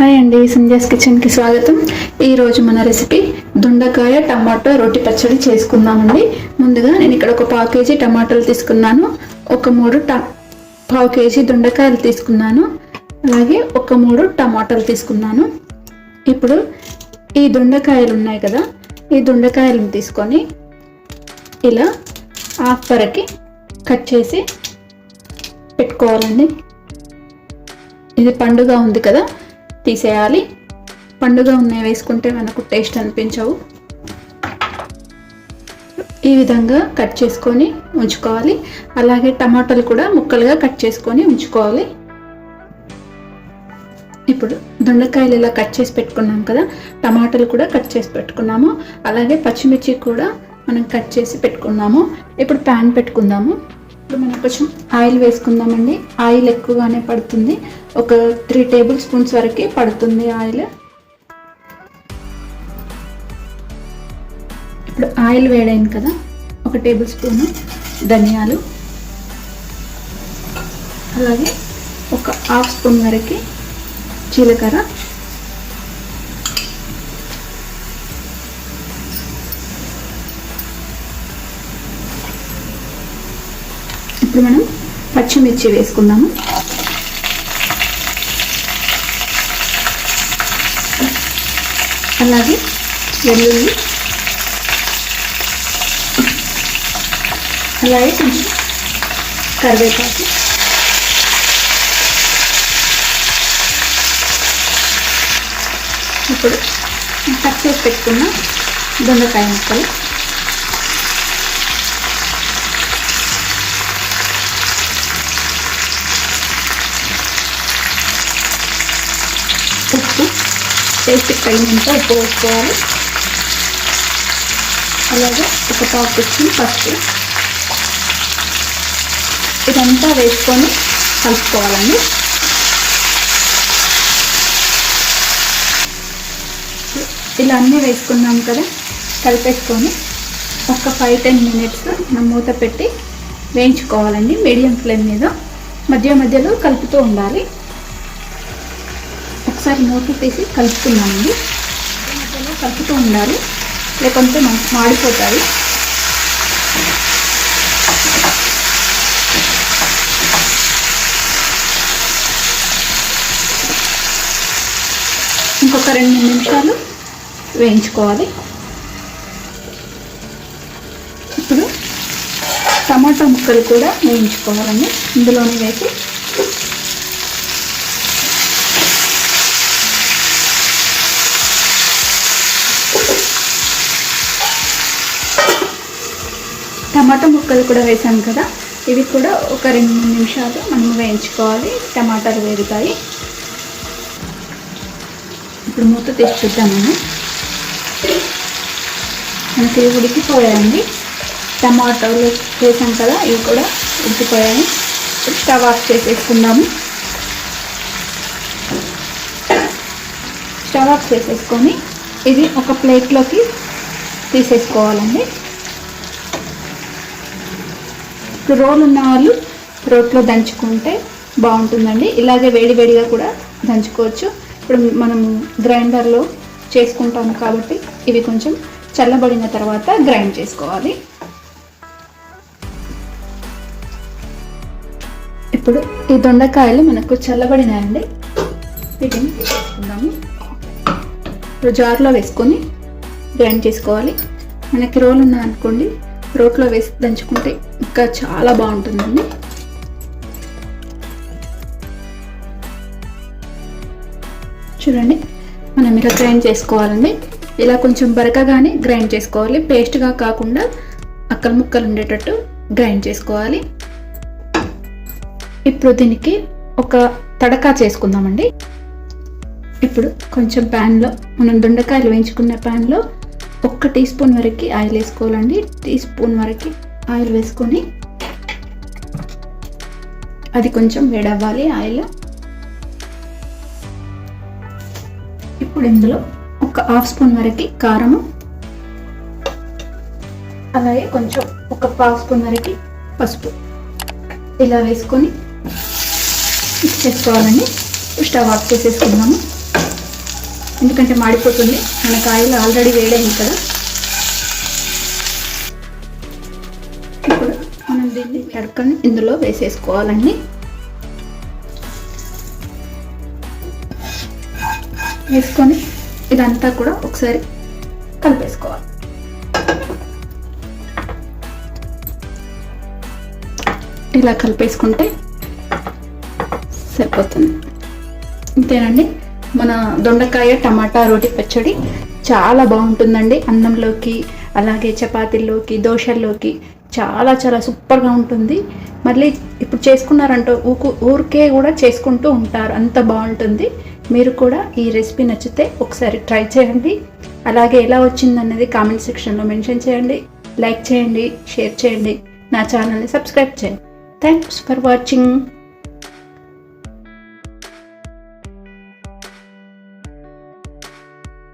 Hi అండి, సంధ్యాస్ కిచెన్కి స్వాగతం. ఈరోజు మన రెసిపీ దొండకాయ టమాటో రోటి పచ్చడి చేసుకుందామండి. ముందుగా నేను ఇక్కడ ఒక 1/2 కేజీ టమాటాలు తీసుకున్నాను, ఒక 3 1/2 కేజీ దొండకాయలు తీసుకున్నాను, అలాగే ఒక 3 టమాటాలు తీసుకున్నాను. ఇప్పుడు ఈ దొండకాయలు ఉన్నాయి కదా, ఈ దొండకాయలను తీసుకొని ఇలా హాఫ్ వరకు కట్ చేసి పెట్టుకోవాలండి. ఇది పండుగ ఉంది కదా, తీసేయాలి. పండుగ ఉన్నాయి వేసుకుంటే మనకు టేస్ట్ అనిపించవు. ఈ విధంగా కట్ చేసుకొని ఉంచుకోవాలి. అలాగే టమాటాలు కూడా ముక్కలుగా కట్ చేసుకొని ఉంచుకోవాలి. ఇప్పుడు దొండకాయలు ఇలా కట్ చేసి పెట్టుకున్నాం కదా, టమాటాలు కూడా కట్ చేసి పెట్టుకున్నాము, అలాగే పచ్చిమిర్చి కూడా మనం కట్ చేసి పెట్టుకున్నాము. ఇప్పుడు ప్యాన్ పెట్టుకుందాము. ఇప్పుడు మనం కొంచెం ఆయిల్ వేసుకుందామండి. ఆయిల్ ఎక్కువగానే పడుతుంది, ఒక 3 టేబుల్ స్పూన్స్ వరకు పడుతుంది ఆయిల్. ఇప్పుడు ఆయిల్ వేడైంది కదా, 1 టేబుల్ స్పూన్ ధనియాలు, అలాగే ఒక హాఫ్ స్పూన్ వరకు జీలకర్ర, ఇప్పుడు మనం పచ్చిమిర్చి వేసుకుందాము. అలాగే వెల్లుల్లి, అలాగే కొంచెం కరివేపాకు, ఇప్పుడు కట్ చేసి పెట్టుకున్న దొండకాయ ముక్కలు, ఉప్పు, టేస్ట్కి తగినంత ఉప్పు వేసుకోవాలి, అలాగే ఒక 1/2 స్పూన్ పసుపు. ఇదంతా వేసుకొని కలుపుకోవాలండి. ఇలా అన్నీ వేసుకున్నాం కదా, కలిపేసుకొని ఒక 5-10 మినిట్స్ మనం మూత పెట్టి వేయించుకోవాలండి. మీడియం ఫ్లేమ్ మీద మధ్య మధ్యలో కలుపుతూ ఉండాలి. ఒకసారి మూత తీసి కలుపుతున్నామండి. మధ్యలో కలుపుతూ ఉండాలి, లేకుంటే మాడిపోతాయి. ఇంకొక 2 నిమిషాలు వేయించుకోవాలి. ఇప్పుడు టమాటా ముక్కలు కూడా వేయించుకోవాలండి. ఇందులోనే వేసి టమాటా ముక్కలు కూడా వేసాం కదా, ఇవి కూడా ఒక 2-3 నిమిషాలు మనం వేయించుకోవాలి. టమాటాలు వేగుతాయి. ఇప్పుడు మూత తీసి చూద్దామని. మనకి ఉడికిపోయాయండి. టమాటాలు వేసాం కదా, ఇవి కూడా ఉడికిపోయాయి. ఇప్పుడు స్టవ్ ఆఫ్ చేసేసుకుందాము. స్టవ్ ఆఫ్ చేసేసుకొని ఇది ఒక ప్లేట్లోకి తీసేసుకోవాలండి. ఇప్పుడు రోల్ ఉన్న వాళ్ళు రోట్లో దంచుకుంటే బాగుంటుందండి. ఇలాగే వేడివేడిగా కూడా దంచుకోవచ్చు. ఇప్పుడు మనము గ్రైండర్లో చేసుకుంటాము కాబట్టి ఇవి కొంచెం చల్లబడిన తర్వాత గ్రైండ్ చేసుకోవాలి. ఇప్పుడు ఈ దొండకాయలు మనకు చల్లబడినాయండి. వీటిని తీసుకుందాము. ఇప్పుడు జార్లో వేసుకొని గ్రైండ్ చేసుకోవాలి. మనకి రోల్ ఉన్నాయనుకోండి, రోట్లో వేసి దంచుకుంటే ఇంకా చాలా బాగుంటుందండి. చూడండి, మనం ఇలా గ్రైండ్ చేసుకోవాలండి. ఇలా కొంచెం బరకగానే గ్రైండ్ చేసుకోవాలి, పేస్ట్గా కాకుండా అక్కలు ముక్కలు ఉండేటట్టు గ్రైండ్ చేసుకోవాలి. ఇప్పుడు దీనికి ఒక తడకా చేసుకుందామండి. ఇప్పుడు కొంచెం ప్యాన్లో మనం దొండకాయలు వేయించుకున్న ప్యాన్లో 1 టీ స్పూన్ వరకు ఆయిల్ వేసుకోవాలండి. టీ స్పూన్ వరకు ఆయిల్ వేసుకొని అది కొంచెం వేడవ్వాలి ఆయిల్. ఇప్పుడు ఇందులో ఒక హాఫ్ స్పూన్ వరకు కారము, అలాగే కొంచెం ఒక 1/2 స్పూన్ వరకు పసుపు ఇలా వేసుకొని మిక్స్ చేసుకోవాలండి. స్టవ్ ఆఫ్ చేసేసుకుందాము. ఎందుకంటే మాడిపోతుంది. మనకు ఆయిల్ ఆల్రెడీ వేడైంది కదా. ఇప్పుడు మనం దీన్ని తడకని ఇందులో వేసేసుకోవాలండి. వేసుకొని ఇదంతా కూడా ఒకసారి కలిపేసుకోవాలి. ఇలా కలిపేసుకుంటే సరిపోతుంది. ఇంతేనండి, మన దొండకాయ టమాటా రోటి పచ్చడి చాలా బాగుంటుందండి. అన్నంలోకి, అలాగే చపాతీల్లోకి, దోశల్లోకి చాలా చాలా సూపర్గా ఉంటుంది. మళ్ళీ ఇప్పుడు చేసుకున్నారంటే ఊరికే కూడా చేసుకుంటూ ఉంటారు, అంత బాగుంటుంది. మీరు కూడా ఈ రెసిపీ నచ్చితే ఒకసారి ట్రై చేయండి. అలాగే ఎలా వచ్చిందనేది కామెంట్ సెక్షన్లో మెన్షన్ చేయండి. లైక్ చేయండి, షేర్ చేయండి, నా ఛానల్ని సబ్స్క్రైబ్ చేయండి. Thanks for watching.